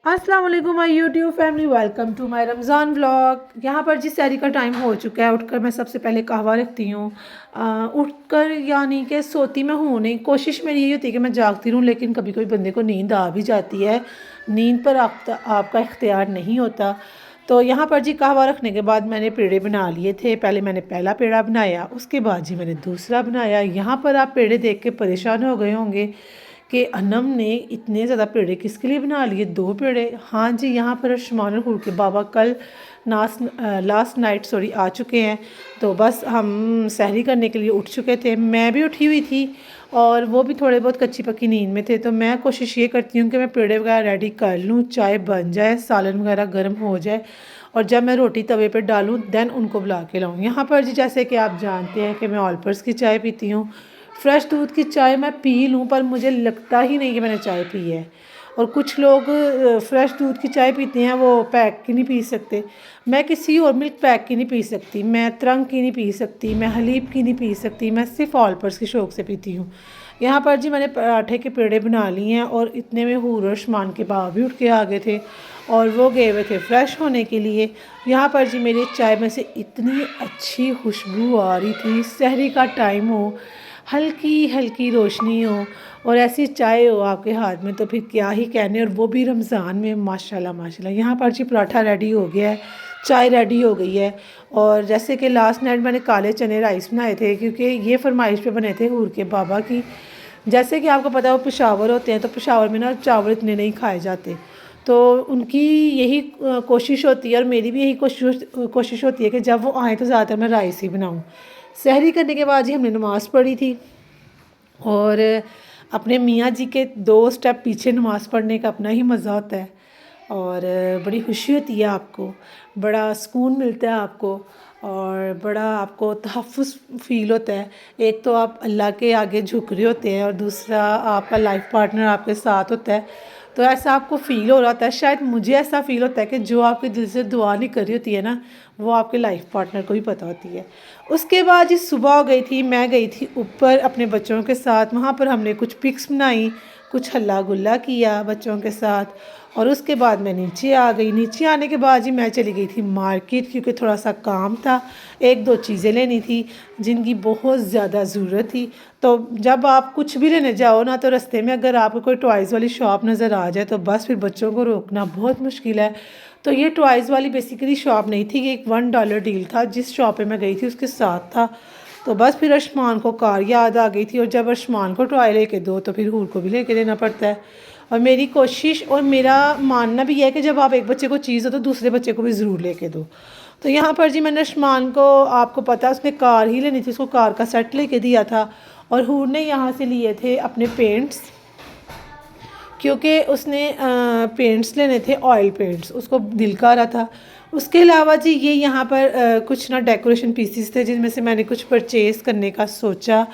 अस्सलाम वालेकुम my YouTube family, welcome to my Ramzan vlog. यहाँ पर जिस सहरी का टाइम हो चुका है, उठकर मैं सबसे पहले कहवा रखती हूँ। उठकर यानी कि सोती मैं हूँ नहीं, कोशिश मेरी यही होती है कि मैं जागती रहूँ, लेकिन कभी कभी बंदे को नींद आ भी जाती है। नींद पर आपका इख्तियार नहीं होता। तो यहाँ पर जी कहवा रखने के बाद मैंने पेड़े बना लिए थे। पहले मैंने पहला पेड़ा बनाया, उसके बाद जी मैंने दूसरा बनाया। यहाँ पर आप पेड़े देख के परेशान हो गए होंगे कि अनम ने इतने ज़्यादा पेड़े किसके लिए बना लिए, 2 पेड़े। हाँ जी, यहाँ पर आयुष्मान और हुर के बाबा कल लास्ट नाइट आ चुके हैं। तो बस हम सहरी करने के लिए उठ चुके थे, मैं भी उठी हुई थी और वो भी थोड़े बहुत कच्ची पक्की नींद में थे। तो मैं कोशिश ये करती हूँ कि मैं पेड़े वगैरह रेडी कर लूँ, चाय बन जाए, सालन वगैरह गर्म हो जाए और जब मैं रोटी तवे पे डालूँ देन उनको बुला के लाऊँ। यहाँ पर जी जैसे कि आप जानते हैं कि मैं ऑलपर्स की चाय पीती हूँ। फ्रेश दूध की चाय मैं पी लूँ पर मुझे लगता ही नहीं कि मैंने चाय पी है। और कुछ लोग फ्रेश दूध की चाय पीते हैं, वो पैक की नहीं पी सकते। मैं किसी और मिल्क पैक की नहीं पी सकती, मैं तरंग की नहीं पी सकती, मैं हलीब की नहीं पी सकती, मैं सिर्फ ऑलपर्स की शौक़ से पीती हूँ। यहाँ पर जी मैंने पराठे के पेड़े बना लिए हैं और इतने में हूर और शमान के बाबा भी उठ के आ गए थे और वो गए हुए थे फ्रेश होने के लिए। यहाँ पर जी मेरी चाय में से इतनी अच्छी खुशबू आ रही थी। सहरी का टाइम हो, हल्की हल्की रोशनी हो और ऐसी चाय हो आपके हाथ में, तो फिर क्या ही कहने, और वो भी रमज़ान में। माशाल्लाह माशाल्लाह। यहाँ पर जी पराठा रेडी हो गया है, चाय रेडी हो गई है। और जैसे कि लास्ट नाइट मैंने काले चने राइस बनाए थे, क्योंकि ये फरमाइश पे बने थे हूर के बाबा की। जैसे कि आपको पता है वो पेशावर होते हैं, तो पेशावर में ना चावल इतने नहीं खाए जाते। तो उनकी यही कोशिश होती है और मेरी भी यही कोशिश होती है कि जब वो आए तो ज़्यादातर मैं राइस ही बनाऊँ। सहरी करने के बाद ही हमने नमाज़ पढ़ी थी और अपने मियाँ जी के 2 स्टेप पीछे नमाज़ पढ़ने का अपना ही मज़ा होता है और बड़ी खुशी होती है आपको, बड़ा सुकून मिलता है आपको और बड़ा आपको तहफ़्फ़ुज़ फ़ील होता है। एक तो आप अल्लाह के आगे झुक रहे होते हैं और दूसरा आपका लाइफ पार्टनर आपके साथ होता है। तो ऐसा आपको फ़ील हो रहा होता है, शायद मुझे ऐसा फ़ील होता है कि जो आपके दिल से दुआ नहीं करी होती है ना, वो आपके लाइफ पार्टनर को भी पता होती है। उसके बाद जी सुबह हो गई थी, मैं गई थी ऊपर अपने बच्चों के साथ। वहाँ पर हमने कुछ पिक्स बनाई, कुछ हल्ला गुल्ला किया बच्चों के साथ और उसके बाद मैं नीचे आ गई। नीचे आने के बाद जी मैं चली गई थी मार्केट, क्योंकि थोड़ा सा काम था, 1-2 चीज़ें लेनी थी जिनकी बहुत ज़्यादा ज़रूरत थी। तो जब आप कुछ भी लेने जाओ ना, तो रास्ते में अगर आपको कोई टॉयज़ वाली शॉप नज़र आ जाए तो बस फिर बच्चों को रोकना बहुत मुश्किल है। तो ये टॉयज़ वाली बेसिकली शॉप नहीं थी, ये एक $1 डील था। जिस शॉप पे मैं गई थी उसके साथ था। तो बस फिर अर्शमान को कार याद आ गई थी और जब अर्शमान को टॉय लेके दो तो फिर हूर को भी लेके देना पड़ता है। और मेरी कोशिश और मेरा मानना भी है कि जब आप एक बच्चे को चीज़ दो तो दूसरे बच्चे को भी ज़रूर लेके दो। तो यहाँ पर जी मैंने अर्शमान को, आपको पता है उसने कार ही लेनी थी, उसको कार का सेट लेके दिया था और हूर ने यहाँ से लिए थे अपने पेंट्स, क्योंकि उसने पेंट्स लेने थे, ऑयल पेंट्स, उसको दिल का रहा था। उसके अलावा जी ये यहाँ पर कुछ ना डेकोरेशन पीसीस थे जिनमें से मैंने कुछ परचेज़ करने का सोचा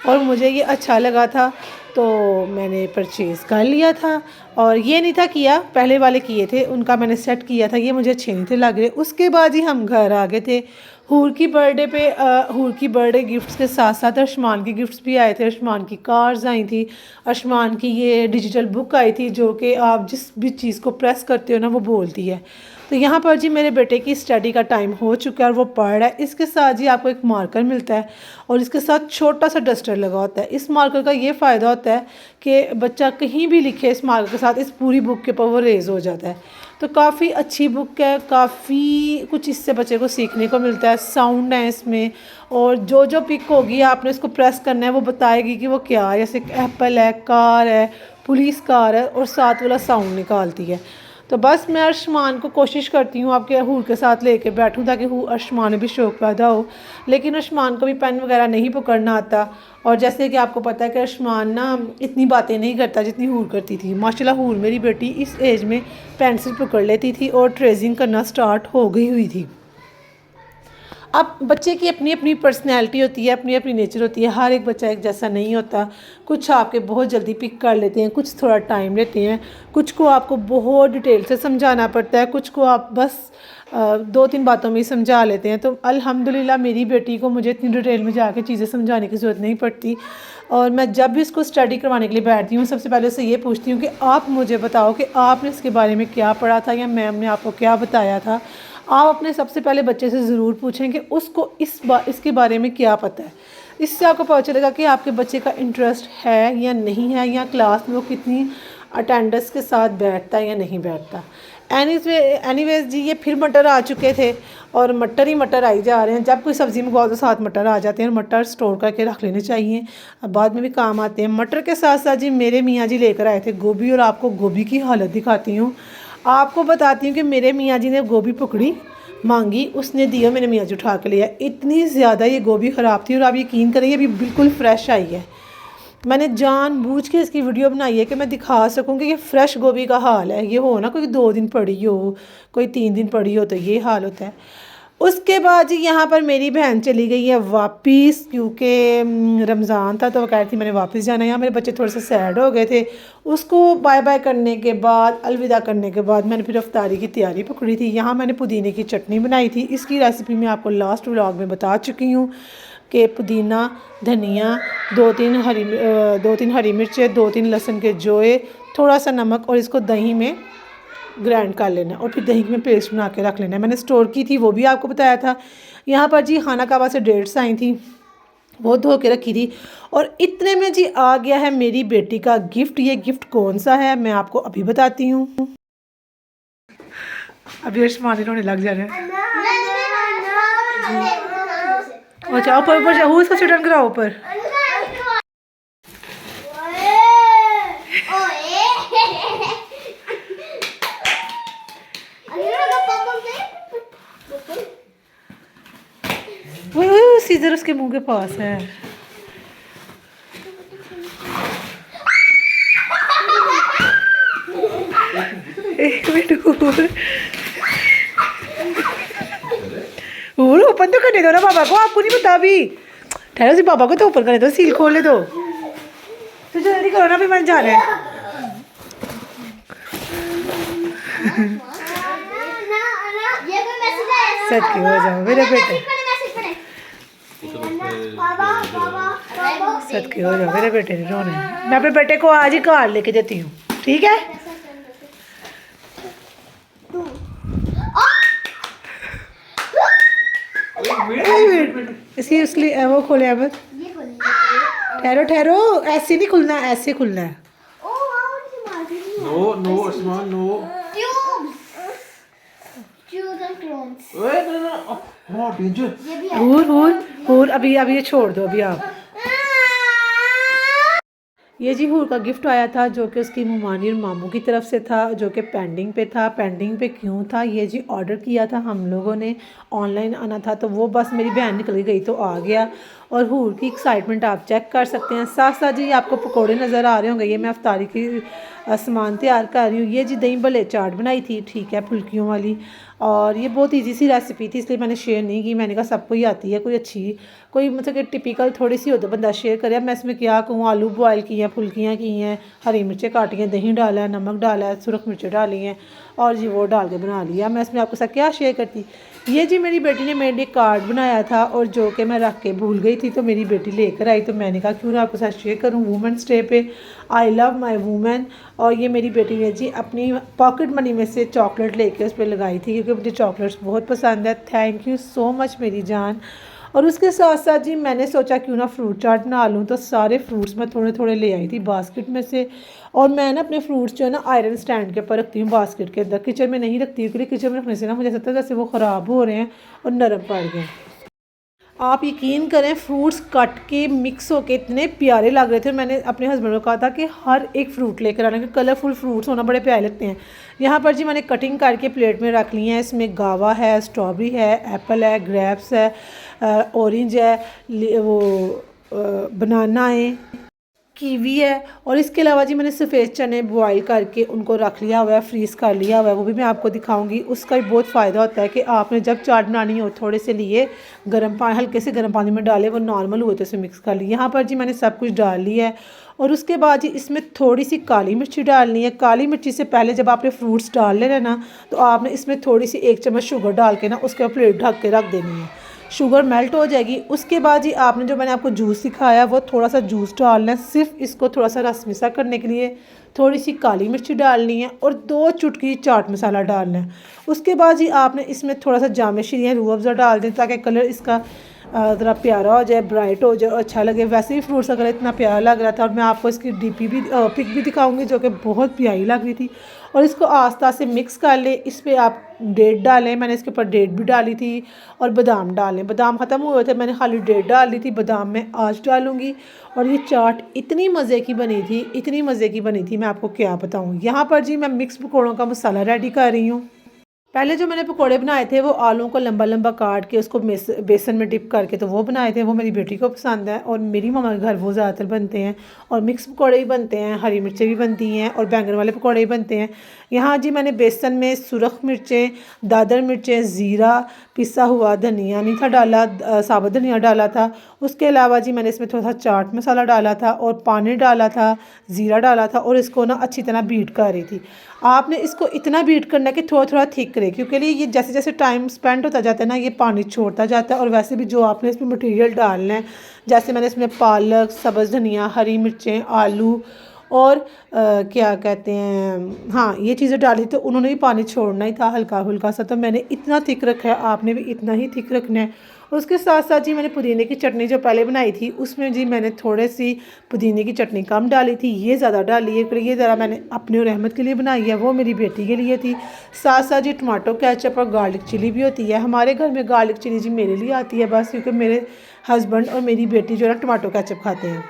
और मुझे ये अच्छा लगा था तो मैंने परचेज़ कर लिया था। और ये नहीं था किया, पहले वाले किए थे, उनका मैंने सेट किया था, ये मुझे अच्छे नहीं थे लग रहे। उसके बाद ही हम घर आ गए थे। हूर की बर्थडे पे हूर की बर्थडे गिफ्ट्स के साथ साथ अर्शमान की गिफ्ट्स भी आए थे। अर्शमान की कार्स आई थी, अर्शमान की ये डिजिटल बुक आई थी जो कि आप जिस भी चीज़ को प्रेस करते हो ना वो बोलती है। तो यहाँ पर जी मेरे बेटे की स्टडी का टाइम हो चुका है और वो पढ़ रहा है। इसके साथ जी आपको एक मार्कर मिलता है और इसके साथ छोटा सा डस्टर लगा होता है। इस मार्कर का ये फ़ायदा होता है कि बच्चा कहीं भी लिखे इस मार्कर के साथ, इस पूरी बुक के ऊपर वो रेज़ हो जाता है। तो काफ़ी अच्छी बुक है, काफ़ी कुछ इससे बच्चे को सीखने को मिलता है। साउंड है इसमें और जो जो पिक होगी आपने इसको प्रेस करना है, वो बताएगी कि वो क्या है। जैसे एप्पल है, कार है, पुलिस कार है और साथ वाला साउंड निकालती है। तो बस मैं अर्शमान को कोशिश करती हूँ आपके हूर के साथ लेके बैठूँ ताकि अर्शमान में भी शौक़ पैदा हो, लेकिन अर्शमान को भी पेन वगैरह नहीं पकड़ना आता। और जैसे कि आपको पता है कि अर्शमान ना इतनी बातें नहीं करता जितनी हूर करती थी। माशाल्लाह हूर मेरी बेटी इस एज में पेंसिल पकड़ लेती थी और ट्रेसिंग करना स्टार्ट हो गई हुई थी। अब बच्चे की अपनी अपनी पर्सनैलिटी होती है, अपनी अपनी नेचर होती है, हर एक बच्चा एक जैसा नहीं होता। कुछ आपके बहुत जल्दी पिक कर लेते हैं, कुछ थोड़ा टाइम लेते हैं, कुछ को आपको बहुत डिटेल से समझाना पड़ता है, कुछ को आप बस 2-3 बातों में ही समझा लेते हैं। तो अल्हम्दुलिल्लाह मेरी बेटी को मुझे इतनी डिटेल में जाके चीज़ें समझाने की ज़रूरत नहीं पड़ती। और मैं जब भी इसको स्टडी करवाने के लिए बैठती हूँ, सबसे पहले उससे ये पूछती हूँ कि आप मुझे बताओ कि आपने इसके बारे में क्या पढ़ा था या मैम ने आपको क्या बताया था। आप अपने सबसे पहले बच्चे से ज़रूर पूछें कि उसको इसके बारे में क्या पता है। इससे आपको पता चलेगा कि आपके बच्चे का इंटरेस्ट है या नहीं है, या क्लास में वो कितनी अटेंडेंस के साथ बैठता है या नहीं बैठता। एनीवेज जी, ये फिर मटर आ चुके थे और मटर ही मटर आई जा रहे हैं। जब कोई सब्ज़ी मंगवाओ तो साथ मटर आ जाते हैं, और मटर स्टोर करके रख लेने चाहिए, अब बाद में भी काम आते हैं। मटर के साथ साथ जी मेरे मियाँ जी लेकर आए थे गोभी, और आपको गोभी की हालत दिखाती हूँ। आपको बताती हूँ कि मेरे मियाँ जी ने गोभी पकड़ी, मांगी, उसने दिया, मेरे मियाँ जी उठा के लिया। इतनी ज़्यादा ये गोभी ख़राब थी, और आप यकीन करें अभी बिल्कुल फ्रेश आई है। मैंने जानबूझ के इसकी वीडियो बनाई है कि मैं दिखा सकूं कि ये फ्रेश गोभी का हाल है। ये हो ना कोई 2 दिन पड़ी हो, कोई 3 दिन पड़ी हो, तो ये हाल होता है। उसके बाद जी यहाँ पर मेरी बहन चली गई है वापस, क्योंकि रमज़ान था तो वो कह रही थी मैंने वापस जाना है। यहाँ मेरे बच्चे थोड़े से सैड हो गए थे। उसको बाय बाय करने के बाद, अलविदा करने के बाद, मैंने फिर इफ्तारी की तैयारी पकड़ी थी। यहाँ मैंने पुदीने की चटनी बनाई थी। इसकी रेसिपी मैं आपको लास्ट व्लॉग में बता चुकी हूँ कि पुदीना, धनिया, 2-3 हरी मिर्चें, 2-3 लहसुन के जोए, थोड़ा सा नमक, और इसको दही में ग्राइंड कर लेना है और फिर दही में पेस्ट बना के रख लेना है। मैंने स्टोर की थी, वो भी आपको बताया था। यहाँ पर जी खाना काबा से डेट्स आई थी, वो धो के रखी थी। और इतने में जी आ गया है मेरी बेटी का गिफ्ट। ये गिफ्ट कौन सा है मैं आपको अभी बताती हूँ। अभी अर्शमानी रोने लग जा रहे हैं। अच्छा ऊपर ऊपर जाओ, उसका स्वेटर कराओ ऊपर। वो सीजर उसके मुंह के पास है। एक मिनट और ओपन तो करने दो ना पापा को, आपको नहीं पता अभी। ठहरो सी, पापा को तो ओपन करने दो, सील खोलने दो। तो जल्दी करो ना, भी मैंने जाना है। सच हो जाओ मेरे बेटे, सच हो जाओ मेरे बेटे ने रोने। मैं अपने बेटे को आज ही कार लेके देती हूँ, ठीक है। इसकी उसके वो खोले अब। ठहरो ठहरो, ऐसे नहीं खुलना, ऐसे खुलना है। नो नो आसमान नो। और अभी ये छोड़ दो अभी आप। ये जी हूर का गिफ्ट आया था, जो कि उसकी मुमानी और मामू की तरफ से था, जो कि पेंडिंग पे था। पेंडिंग पे क्यों था? ये जी ऑर्डर किया था हम लोगों ने, ऑनलाइन आना था, तो वो बस मेरी बहन निकल गई तो आ गया। और हूर की एक्साइटमेंट आप चेक कर सकते हैं। साथ साथ जी आपको पकोड़े नज़र आ रहे होंगे, ये मैं अफ्तारी की सामान तैयार कर रही हूँ। ये जी दही भल्ले चाट बनाई थी, ठीक है, फुल्कियों वाली। और ये बहुत इजी सी रेसिपी थी, इसलिए मैंने शेयर नहीं की। मैंने कहा सबको ही आती है, कोई अच्छी, कोई मतलब कि टिपिकल थोड़ी सी हो तो बंदा शेयर करे। मैं इसमें क्या कहूँ, आलू बॉयल किए हैं, फुल्कियाँ की हैं, हरी मिर्चें काटी हैं, दही डाला है, नमक डाला है, सुरख मिर्चें डाली हैं, और जी वो डाल के बना लिया। मैं इसमें आपके साथ क्या शेयर करती। ये जी मेरी बेटी ने मेरे लिए कार्ड बनाया था, और जो कि मैं रख के भूल गई थी, तो मेरी बेटी लेकर आई, तो मैंने कहा क्यों ना आपके साथ शेयर करूँ। वुमेंस डे पे आई लव माई वूमेन। और ये मेरी बेटी ने जी अपनी पॉकेट मनी में से चॉकलेट लेके उस पर लगाई थी, क्योंकि मुझे चॉकलेट्स बहुत पसंद है। थैंक यू सो मच मेरी जान। और उसके साथ साथ जी मैंने सोचा क्यों ना फ्रूट चाट बना लूँ, तो सारे फ्रूट्स मैं थोड़े थोड़े ले आई थी बास्केट में से। और मैं ना अपने फ्रूट्स जो है ना आयरन स्टैंड के ऊपर रखती हूँ, बास्केट के अंदर। किचन में नहीं रखती हूँ, क्योंकि किचन में रखने से ना मुझे लगता है जैसे वो ख़राब हो रहे हैं और नरम पड़ गए। आप यकीन करें, फ्रूट्स कट के मिक्स होके इतने प्यारे लग रहे थे। मैंने अपने हस्बैंड को कहा था कि हर एक फ्रूट लेकर आना, कि कलरफुल फ्रूट्स होना बड़े प्यारे लगते हैं। यहाँ पर जी मैंने कटिंग करके प्लेट में रख ली है। इसमें गावा है, स्ट्रॉबेरी है, एप्पल है, ग्रेप्स है, ऑरेंज है, वो बनाना है, कीवी है और इसके अलावा जी मैंने सफ़ेद चने बॉईल करके उनको रख लिया हुआ है, फ्रीज़ कर लिया हुआ है, वो भी मैं आपको दिखाऊंगी। उसका भी बहुत फ़ायदा होता है कि आपने जब चाट बनानी हो थोड़े से लिए गर्म पानी, हल्के से गर्म पानी में डाले, वो नॉर्मल हुए तो उसे मिक्स कर लिया। यहाँ पर जी मैंने सब कुछ डाल लिया है और उसके बाद जी इसमें थोड़ी सी काली मिर्ची डालनी है। काली मिर्ची से पहले जब आपने फ्रूट्स डाल लेना ना, तो आपने इसमें थोड़ी सी 1 चम्मच शुगर डाल के ना उसके प्लेट ढक के रख देनी है, शुगर मेल्ट हो जाएगी। उसके बाद जी आपने जो मैंने आपको जूस सिखाया वो थोड़ा सा जूस डालना है, सिर्फ इसको थोड़ा सा रस मिसा करने के लिए। थोड़ी सी काली मिर्ची डालनी है और 2 चुटकी चाट मसाला डालना है। उसके बाद जी आपने इसमें थोड़ा सा जामे शीरी रूह अफ़ज़ा डाल दें ताकि कलर इसका ज़रा प्यारा हो जाए, ब्राइट हो जाए और अच्छा लगे। वैसे ही फ्रूट्स अगर इतना प्यारा लग रहा था, और मैं आपको इसकी डीपी भी पिक भी दिखाऊंगी जो कि बहुत प्यारी लग रही थी। और इसको आस्ता से मिक्स कर ले। इस पर आप डेट डालें, मैंने इसके ऊपर डेट भी डाली थी, और बादाम डालें। बादाम ख़त्म हुए थे, मैंने खाली डेट डाल दी थी, बादाम मैं आज डालूंगी। और ये चाट इतनी मज़े की बनी थी, इतनी मज़े की बनी थी, मैं आपको क्या बताऊँ। यहाँ पर जी मैं मिक्स पकौड़ों का मसाला रेडी कर रही हूँ। पहले जो मैंने पकोड़े बनाए थे वो आलूओं को लंबा लंबा काट के उसको बेसन में डिप करके तो वो बनाए थे, वो मेरी बेटी को पसंद है और मेरी मम्मा के घर वो ज़्यादातर बनते हैं। और मिक्स पकोड़े भी बनते हैं, हरी मिर्चें भी बनती हैं और बैंगन वाले पकोड़े भी बनते हैं। यहाँ जी मैंने बेसन में सुरख मिर्चें, दादर मिर्चें, ज़ीरा, पिसा हुआ धनिया नहीं था डाला, साबुत धनिया डाला था। उसके अलावा जी मैंने इसमें थोड़ा सा चाट मसाला डाला था और पानी डाला था, ज़ीरा डाला था और इसको ना अच्छी तरह बीट कर रही थी। आपने इसको इतना बीट करना है कि थोड़ा थोड़ा थिक रहे, क्योंकि ये जैसे जैसे टाइम स्पेंड होता जाता है ना, ये पानी छोड़ता जाता है। और वैसे भी जो आपने इसमें मटेरियल डालना है, जैसे मैंने इसमें पालक, सब्ज़ धनिया, हरी मिर्चें, आलू और क्या कहते हैं, हाँ ये चीज़ें डाली तो उन्होंने भी पानी छोड़ना ही था हल्का हल्का सा, तो मैंने इतना थिक रखा है, आपने भी इतना ही थिक रखना है। उसके साथ साथ जी मैंने पुदीने की चटनी जो पहले बनाई थी उसमें जी मैंने थोड़े सी पुदीने की चटनी कम डाली थी, ये ज़्यादा डाली है, फिर ये ज़रा मैंने अपने और अहमद के लिए बनाई है, वो मेरी बेटी के लिए थी। साथ साथ जी टमाटो केचप और गार्लिक चिली भी होती है। हमारे घर में गार्लिक चिली जी मेरे लिए आती है बस, क्योंकि मेरे हस्बैंड और मेरी बेटी जो है ना टमाटो केचप खाते हैं।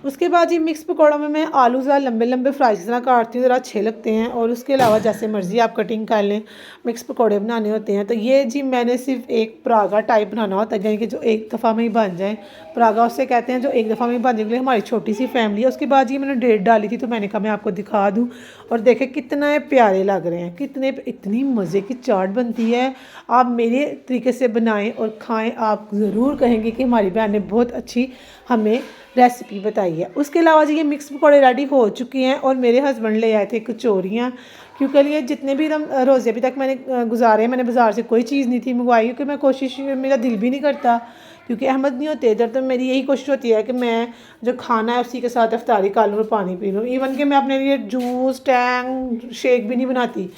उसके बाद जी मिक्स पकौड़ों में मैं आलू ज़रा लंबे लंबे फ्राई जिस तरह काटती हूँ, ज़रा अच्छे लगते हैं। और उसके अलावा जैसे मर्ज़ी आप कटिंग कर लें, मिक्स पकौड़े बनाने होते हैं। तो ये जी मैंने सिर्फ एक परागा टाइप बनाना होता है, यानी कि जो एक दफ़ा में ही बन जाए। परागा उससे कहते हैं जो एक दफ़ा में ही बन जाए, क्योंकि हमारी छोटी सी फैमिली है। उसके बाद जी मैंने डेट डाली थी, तो मैंने कहा मैं आपको दिखा दूँ। और देखें कितने प्यारे लग रहे हैं, कितने, इतनी मज़े की चाट बनती है। आप मेरे तरीके से बनाएं और खाएं, आप ज़रूर कहेंगे कि हमारी बहन ने बहुत अच्छी हमें रेसिपी बताई है। उसके अलावा जी ये मिक्स पकौड़े रेडी हो चुके हैं और मेरे हस्बैंड ले आए थे कचौरियाँ, क्योंकि लिए जितने भी रोज़े अभी तक मैंने गुजारे हैं, मैंने बाज़ार से कोई चीज़ नहीं थी मंगवाई, क्योंकि मैं कोशिश, मेरा दिल भी नहीं करता, क्योंकि अहमद नहीं होते इधर। तो मेरी यही कोशिश होती है कि मैं जो खाना है उसी के साथ इफ्तारी कर लूँ और पानी पी लूँ। इवन कि मैं अपने लिए जूस, टैंग, शेक भी नहीं बनाती।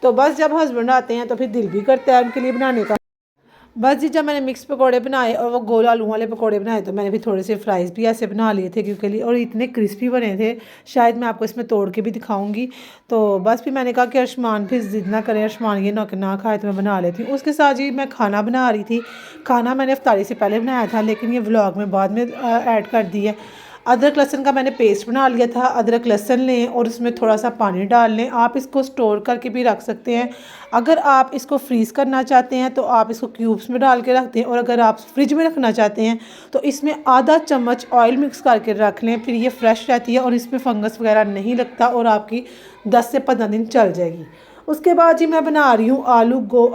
तो बस जब हस्बैंड आते हैं तो फिर दिल भी करता है उनके लिए बनाने का। बस जी जब मैंने मिक्स पकोड़े बनाए और वो गोल आलू वाले पकोड़े बनाए, तो मैंने भी थोड़े से फ्राइज़ भी ऐसे बना लिए थे क्योंकि लिए, और इतने क्रिस्पी बने थे, शायद मैं आपको इसमें तोड़ के भी दिखाऊंगी। तो बस फिर मैंने कहा कि अर्शमान फिर जिद ना करें, अर्शमान ये ना खाए तो मैं बना लेती हूँ। उसके साथ जी मैं खाना बना रही थी। खाना मैंने इफ्तारी से पहले बनाया था, लेकिन ये व्लॉग में बाद में ऐड कर दी है। अदरक लहसुन का मैंने पेस्ट बना लिया था। अदरक लहसुन लें और उसमें थोड़ा सा पानी डाल लें। आप इसको स्टोर करके भी रख सकते हैं। अगर आप इसको फ्रीज़ करना चाहते हैं तो आप इसको क्यूब्स में डाल के रखते हैं, और अगर आप फ्रिज में रखना चाहते हैं तो इसमें आधा चम्मच ऑयल मिक्स करके रख लें, फिर ये फ्रेश रहती है और इसमें फंगस वगैरह नहीं लगता और आपकी 10 से 15 दिन चल जाएगी। उसके बाद जी मैं बना रही हूँ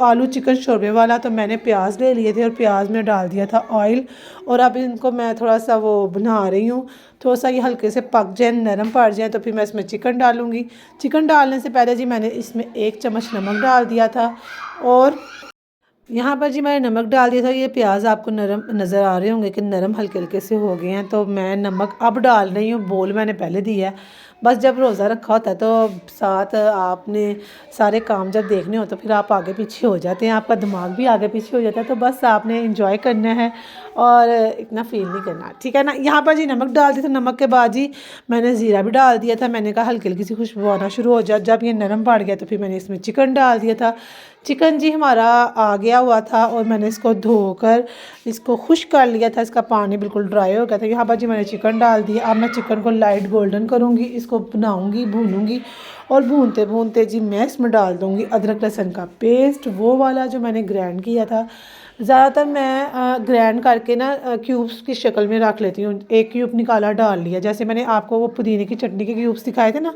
आलू चिकन शोरबे वाला। तो मैंने प्याज ले लिए थे और प्याज में डाल दिया था ऑयल, और अब इनको मैं थोड़ा सा वो बना रही हूँ। थोड़ा सा ये हल्के से पक जाए, नरम पड़ जाए, तो फिर मैं इसमें चिकन डालूँगी। चिकन डालने से पहले जी मैंने इसमें 1 चम्मच नमक डाल दिया था, और यहाँ पर जी मैंने नमक डाल दिया था। ये प्याज आपको नरम नज़र आ रहे होंगे कि नरम हल्के हल्के से हो गए हैं, तो मैं नमक अब डाल रही हूँ, बोल मैंने पहले दिया है। बस जब रोज़ा रखा होता है तो साथ आपने सारे काम जब देखने हो तो फिर आप आगे पीछे हो जाते हैं, आपका दिमाग भी आगे पीछे हो जाता है। तो बस आपने इंजॉय करना है और इतना फील नहीं करना, ठीक है ना। यहाँ पर जी नमक डाल दिया था। नमक के बाद जी मैंने ज़ीरा भी डाल दिया था। मैंने कहा हल्की हल्की सी खुशबू आना शुरू हो जाए। जब ये नरम पड़ गया तो फिर मैंने इसमें चिकन डाल दिया था। चिकन जी हमारा आ गया हुआ था और मैंने इसको धोकर इसको खुश्क कर लिया था, इसका पानी बिल्कुल ड्राई हो गया था। यहाँ पर जी मैंने चिकन डाल दिया। अब मैं चिकन को लाइट गोल्डन करूँगी, इसको बनाऊँगी, भूनूँगी, और भूनते भूनते जी मैं इसमें डाल दूँगी अदरक लहसुन का पेस्ट, वो वाला जो मैंने ग्राइंड किया था। ज़्यादातर मैं ग्राइंड करके ना क्यूब्स की शक्ल में रख लेती हूँ। एक क्यूब निकाला डाल लिया, जैसे मैंने आपको वो पुदीने की चटनी के क्यूब्स दिखाए थे ना,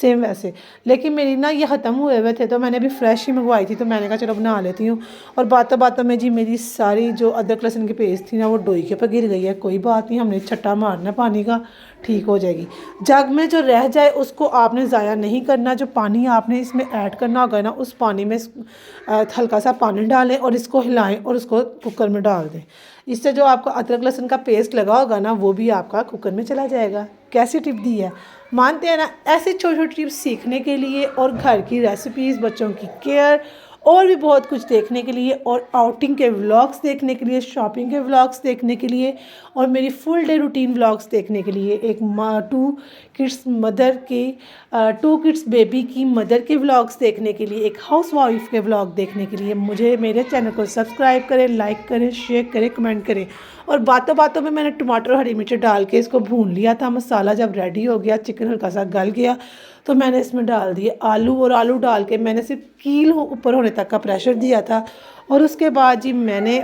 सेम वैसे। लेकिन मेरी ना ये ख़त्म हुए हुए थे तो मैंने अभी फ्रेश ही मंगवाई थी, तो मैंने कहा चलो बना लेती हूँ। और बातों बातों में जी मेरी सारी जो अदरक लहसुन की पेस्ट थी ना वो डोई के ऊपर गिर गई है। कोई बात नहीं, हमने छट्टा मारना पानी का, ठीक हो जाएगी। जग में जो रह जाए उसको आपने ज़ाया नहीं करना। जो पानी आपने इसमें ऐड करना होगा ना, उस पानी में हल्का सा पानी डालें और इसको हिलाएं और उसको कुकर में डाल दें। इससे जो आपका अदरक लहसुन का पेस्ट लगा होगा ना, वो भी आपका कुकर में चला जाएगा। कैसी टिप दी है, मानते हैं ना? ऐसे छोटी छोटी टिप्स सीखने के लिए और घर की रेसिपीज़, बच्चों की केयर और भी बहुत कुछ देखने के लिए, और आउटिंग के व्लॉग्स देखने के लिए, शॉपिंग के व्लॉग्स देखने के लिए, और मेरी फुल डे रूटीन व्लॉग्स देखने के लिए, एक टू किड्स बेबी की मदर के व्लॉग्स देखने के लिए, एक हाउस वाइफ के व्लॉग देखने के लिए मुझे मेरे चैनल को सब्सक्राइब करें, लाइक करें, शेयर करें, कमेंट करें। और बातों बातों में मैंने टमाटर और हरी मिर्च डाल के इसको भून लिया था। मसाला जब रेडी हो गया, चिकन हल्का सा गल गया, तो मैंने इसमें डाल दिए आलू, और आलू डाल के मैंने सिर्फ कील ऊपर होने तक का प्रेशर दिया था। और उसके बाद जी मैंने,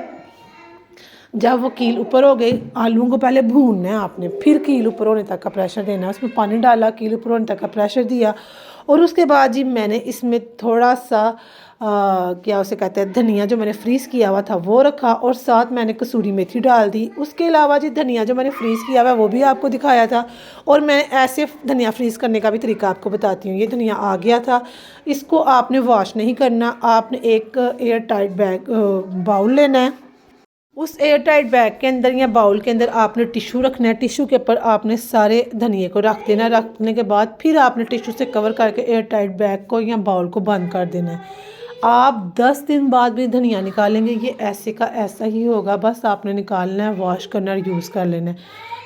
जब वो कील ऊपर हो गई, आलूओं को पहले भूनना है आपने, फिर कील ऊपर होने तक का प्रेशर देना है। उसमें पानी डाला, कील ऊपर होने तक का प्रेशर दिया, और उसके बाद जी मैंने इसमें थोड़ा सा क्या उसे कहते हैं, धनिया जो मैंने फ्रीज़ किया हुआ था वो रखा, और साथ मैंने कसूरी मेथी डाल दी। उसके अलावा जी धनिया जो मैंने फ्रीज़ किया हुआ है वो भी आपको दिखाया था, और मैं ऐसे धनिया फ्रीज़ करने का भी तरीका आपको बताती हूँ। ये धनिया आ गया था, इसको आपने वॉश नहीं करना, आपने एक एयर टाइट बाउल लेना है। उस एयर टाइट बैग के अंदर या बाउल के अंदर आपने टिश्यू रखना है। टिश्यू के ऊपर आपने सारे धनिए को रख देना है। रखने के बाद फिर आपने टिश्यू से कवर करके एयर टाइट बैग को या बाउल को बंद कर देना है। आप 10 दिन बाद भी धनिया निकालेंगे, ये ऐसे का ऐसा ही होगा। बस आपने निकालना है, वॉश करना और यूज़ कर लेना है।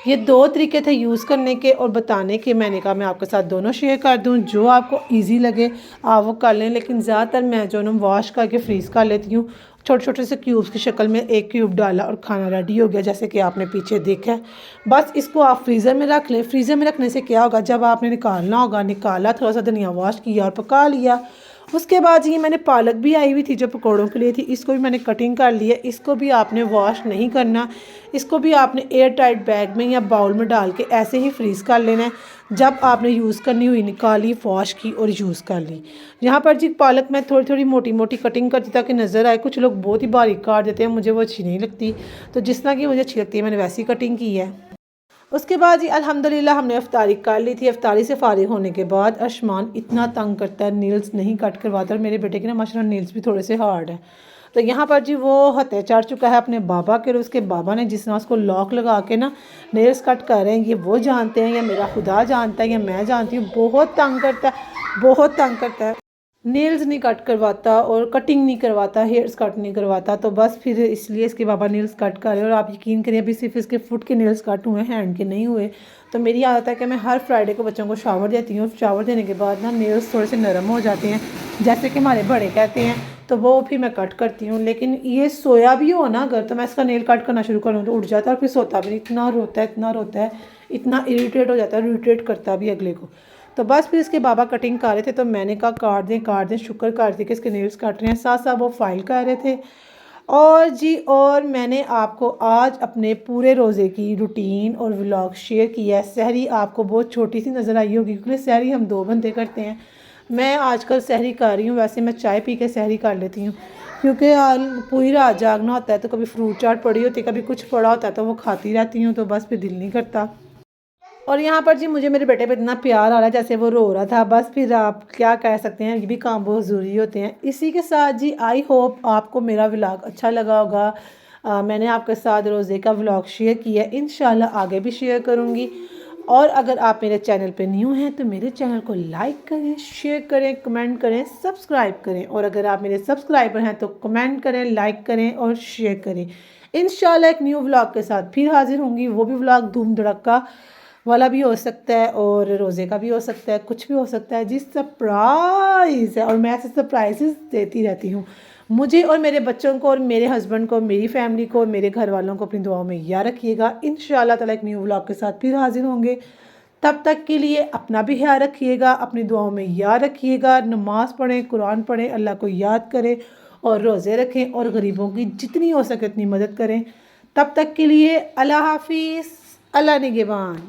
ये 2 तरीके थे यूज़ करने के और बताने के। मैंने कहा मैं आपके साथ दोनों शेयर कर दूं, जो आपको इजी लगे आप वो कर लें। लेकिन ज़्यादातर मैं जो ना वॉश करके फ्रीज़ कर लेती हूँ। छोटे छोटे से क्यूब्स की शक्ल में एक क्यूब डाला और खाना रेडी हो गया, जैसे कि आपने पीछे देखा है। बस इसको आप फ्रीज़र में रख लें। फ्रीज़र में रखने से क्या होगा, जब आपने निकालना होगा, निकाला, थोड़ा सा धनिया वॉश किया और पका लिया। उसके बाद ये मैंने पालक भी आई हुई थी जो पकौड़ों के लिए थी, इसको भी मैंने कटिंग कर लिया। इसको भी आपने वॉश नहीं करना, इसको भी आपने एयर टाइट बैग में या बाउल में डाल के ऐसे ही फ्रीज़ कर लेना है। जब आपने यूज़ करनी हुई, निकाली, वॉश की और यूज़ कर ली। यहाँ पर जी पालक मैं थोड़ी थोड़ी मोटी मोटी कटिंग करती ताकि नज़र आए। कुछ लोग बहुत ही बारीक काट देते हैं, मुझे वो अच्छी नहीं लगती, तो जिस तरह की मुझे अच्छी लगती है मैंने वैसी कटिंग की है। उसके बाद जी अल्हम्दुलिल्लाह हमने इफ्तारी कर ली थी। इफ्तारी से फ़ारिग होने के बाद अर्शमान इतना तंग करता है, नील्स नहीं कट करवाता। और मेरे बेटे के ना माशाल्लाह नील्स भी थोड़े से हार्ड हैं। तो यहाँ पर जी वो हत्या चढ़ चुका है अपने बाबा के, और उसके बाबा ने जिस तरह उसको लॉक लगा के ना नेल्स कट कर रहे हैं, ये वो जानते हैं या मेरा खुदा जानता है या मैं जानती हूँ। बहुत तंग करता है, बहुत तंग करता है। नेल्स नहीं कट करवाता और कटिंग नहीं करवाता, हेयर्स कट नहीं करवाता। तो बस फिर इसलिए इसके बाबा नेल्स कट कर रहे हैं। और आप यकीन करिए अभी सिर्फ इसके फुट के नेल्स कट हुए, हैंड के नहीं हुए। तो मेरी आदत है कि मैं हर फ्राइडे को बच्चों को शावर देती हूँ। शावर देने के बाद ना नेल्स थोड़े से नरम हो जाते हैं, जैसे कि हमारे बड़े कहते हैं, तो वो फिर मैं कट करती हूँ। लेकिन ये सोया भी हो ना अगर, तो मैं इसका नेल कट करना शुरू करूँ तो उठ जाता है और फिर सोता भी नहीं। इतना रोता है, इतना रोता है, इतना इरीटेट हो जाता है, इरीटेट करता भी अगले को। तो बस फिर इसके बाबा कटिंग कर रहे थे, तो मैंने कहा काट दें, शुक्र कर दी कि इसके नेल्स काट रहे हैं। साथ साथ वो फाइल कर रहे थे। और जी और मैंने आपको आज अपने पूरे रोज़े की रूटीन और व्लॉग शेयर किया है। सहरी आपको बहुत छोटी सी नज़र आई होगी, क्योंकि सहरी हम 2 बंदे करते हैं। मैं आजकल सहरी कर रही हूँ, वैसे मैं चाय पी के सहरी कर लेती हूँ, क्योंकि पूरी रात जागना होता है। तो कभी फ्रूट चाट पड़ी होती है, कभी कुछ पड़ा होता है, तो वो खाती रहती हूँ, तो बस फिर दिल नहीं करता। और यहाँ पर जी मुझे मेरे बेटे पे इतना प्यार आ रहा है, जैसे वो रो रहा था। बस फिर आप क्या कह सकते हैं, ये भी काम बहुत ज़रूरी होते हैं। इसी के साथ जी आई होप आपको मेरा व्लॉग अच्छा लगा होगा। मैंने आपके साथ रोज़े का व्लॉग शेयर किया, इंशाल्लाह आगे भी शेयर करूँगी। और अगर आप मेरे चैनल पे न्यू हैं तो मेरे चैनल को लाइक करें, शेयर करें, कमेंट करें, सब्सक्राइब करें। और अगर आप मेरे सब्सक्राइबर हैं तो कमेंट करें, लाइक करें और शेयर करें। इंशाल्लाह एक न्यू व्लॉग के साथ फिर हाजिर होंगी। वो भी व्लॉग धूम धड़का वाला भी हो सकता है और रोज़े का भी हो सकता है, कुछ भी हो सकता है। जिस सरप्राइज़ है, और मैं ऐसे सरप्राइजेस देती रहती हूँ। मुझे और मेरे बच्चों को और मेरे हस्बैंड को, मेरी फैमिली को और मेरे घर वालों को अपनी दुआओं में याद रखिएगा। इंशाल्लाह ताला एक न्यू व्लॉग के साथ फिर हाजिर होंगे। तब तक के लिए अपना भी ख्याल रखिएगा, अपनी दुआओं में याद रखिएगा। नमाज़ पढ़ें, कुरान पढ़ें, अल्लाह को याद करें और रोज़े रखें और गरीबों की जितनी हो सके उतनी मदद करें। तब तक के लिए अल्लाह हाफिज़, अल्लाह निगहबान।